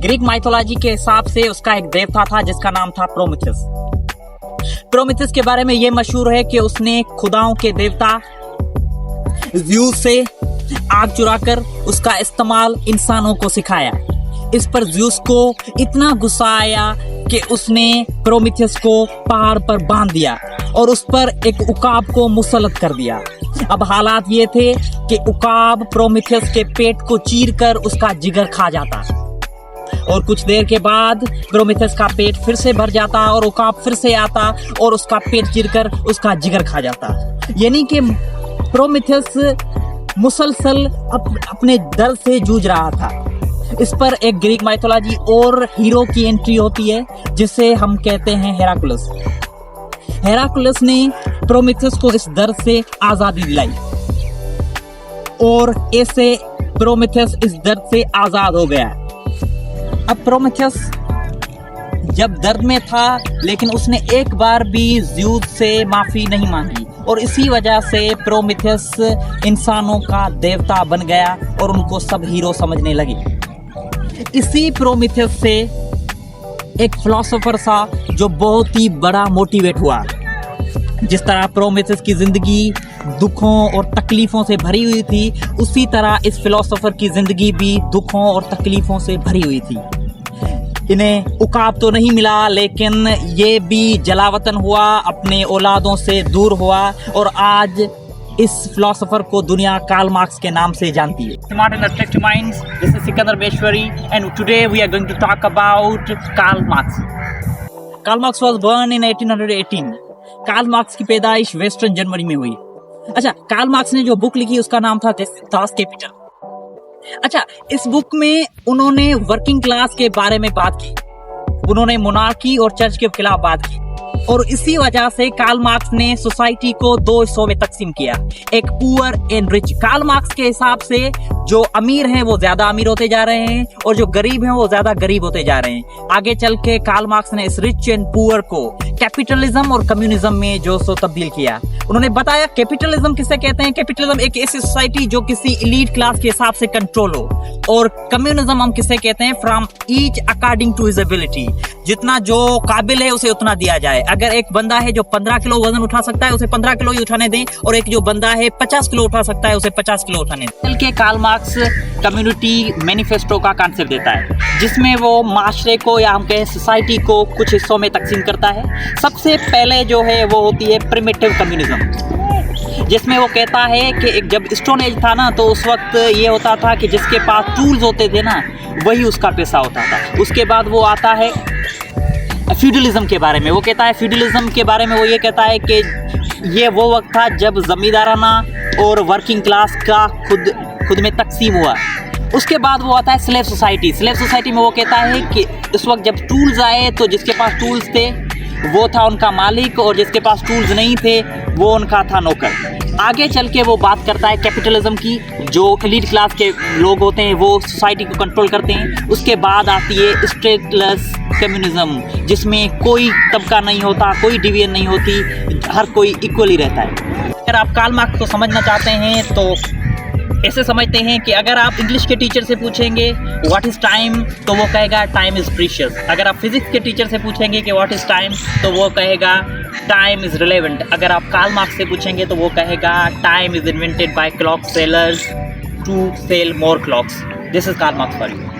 Greek mythology के हिसाब से उसका एक देवता था जिसका नाम था प्रोमेथियस। प्रोमेथियस के बारे में यह मशहूर है कि उसने खुदाओं के देवता ज़्यूस से आग चुराकर उसका इस्तेमाल इंसानों को सिखाया। इस पर ज़्यूस को इतना गुस्सा आया कि उसने प्रोमेथियस को पहाड़ पर बांध दिया और उस पर एक उकाब को मुसल्लत कर दिया। अब हालात ये थे कि उकाब प्रोमेथियस के पेट को चीरकर उसका जिगर खा जाता और कुछ देर के बाद प्रोमेथियस का पेट फिर से भर जाता और उकाब फिर से आता और उसका पेट चीरकर उसका जिगर खा जाता। यानी कि प्रोमेथियस मुसलसल अपने दर्द से जूझ रहा था। इस पर एक ग्रीक माइथोलॉजी और हीरो की एंट्री होती है जिसे हम कहते हैं हेराक्लिस। हेराक्लिस ने प्रोमेथियस को इस दर्द से आजादी दिलाई और ऐसे प्रोमेथियस इस दर्द से आजाद हो गया। अब प्रोमेथियस जब दर्द में था लेकिन उसने एक बार भी ज़्यूस से माफी नहीं मांगी और इसी वजह से प्रोमेथियस इंसानों का देवता बन गया और उनको सब हीरो समझने लगे। इसी प्रोमेथियस से एक फिलोसोफर था जो बहुत ही बड़ा मोटिवेट हुआ। जिस तरह प्रोमेथियस की जिंदगी दुखों और तकलीफों से भरी हुई थी, उसी तरह इस फिलोसोफर की जिंदगी भी दुखों और तकलीफों से भरी हुई थी। इन्हें उकाब तो नहीं मिला लेकिन ये भी जलावतन हुआ, अपने औलादों से दूर हुआ और आज इस फिलोसोफर को दुनिया कार्ल मार्क्स के नाम से जानती है। Smart and Attractive Minds, this is Sikandar Beshwari and today we are going to talk about Karl Marx. Karl Marx was born in 1818. Karl Marx की पैदाइश वेस्टर्न जर्मनी में हुई। अच्छा, कार्ल मार्क्स ने जो बुक लिखी उसका नाम था दास कैपिटल। अच्छा, इस बुक में उन्होंने वर्किंग क्लास के बारे में बात की, उन्होंने मोनार्की और चर्च के खिलाफ बात की और इसी वजह से कार्ल मार्क्स ने सोसाइटी को दो हिस्सों में तकसीम किया, एक poor and rich. Karl Marx के हिसाब से जो अमीर हैं वो ज्यादा अमीर होते जा रहे हैं और जो गरीब हैं वो ज्यादा गरीब होते जा रहे हैं। आगे चल के कार्ल मार्क्स ने इस रिच एंड पुअर को कैपिटलिज्म और कम्युनिज्म में जो सो तब्दील किया। उन्होंने बताया कैपिटलिज्म किसे कहते हैं। कैपिटलिज्म एक ऐसी सोसाइटी जो किसी एलीट क्लास के हिसाब से कंट्रोल हो, और कम्युनिज्म हम किसे कहते हैं, from each according to his ability, जितना जो काबिल है उसे उतना दिया जाए। अगर एक बंदा है जो 15 किलो वजन उठा सकता है उसे 15 किलो ही उठाने दें और एक जो बंदा है 50 किलो उठा सकता है उसे 50 किलो उठाने दें। चल के कार्ल मार्क्स कम्युनिटी मैनिफेस्टो का कॉन्सेप्ट देता है जिसमें वो माशरे को या हम कहें सोसाइटी को कुछ हिस्सों में तकसीम करता है। सबसे पहले जो है वो होती है प्रिमिटिव कम्युनिज्म, जिसमें वो कहता है कि एक जब स्टोन एज था ना तो उस वक्त ये होता था कि जिसके पास टूल्स होते थे ना वही उसका पैसा होता था। उसके बाद वो आता है फ्यूडलिज्म के बारे में। वो कहता है फ्यूडलिज्म के बारे में वो ये कहता है कि ये वो वक्त था जब जमींदाराना और वर्किंग क्लास का खुद में तकसीम हुआ। उसके बाद वो आता है स्लेव सोसाइटी। स्लेव सोसाइटी में वो कहता है कि उस वक्त जब टूल्स आए तो जिसके पास टूल्स थे वो था उनका मालिक और जिसके पास टूल्स नहीं थे वो उनका था नौकर। आगे चल के वो बात करता है कैपिटलिज्म की, जो एलीट क्लास के लोग होते हैं वो सोसाइटी को कंट्रोल करते हैं। उसके बाद आती है स्टेटलेस कम्युनिज्म, जिसमें कोई तबका नहीं होता, कोई डिवीजन नहीं होती, हर कोई इक्वली रहता है। अगर आप कार्ल मार्क्स को समझना चाहते हैं तो ऐसे समझते हैं कि अगर आप इंग्लिश के टीचर से पूछेंगे व्हाट इज़ टाइम तो वो कहेगा टाइम इज़ प्रीशियस। अगर आप फिजिक्स के टीचर से पूछेंगे कि व्हाट इज़ टाइम तो वो कहेगा टाइम इज़ रिलेवेंट। अगर आप कार्ल मार्क्स से पूछेंगे तो वो कहेगा time is invented by clock sellers to sell more clocks. This is Karl Marx for you.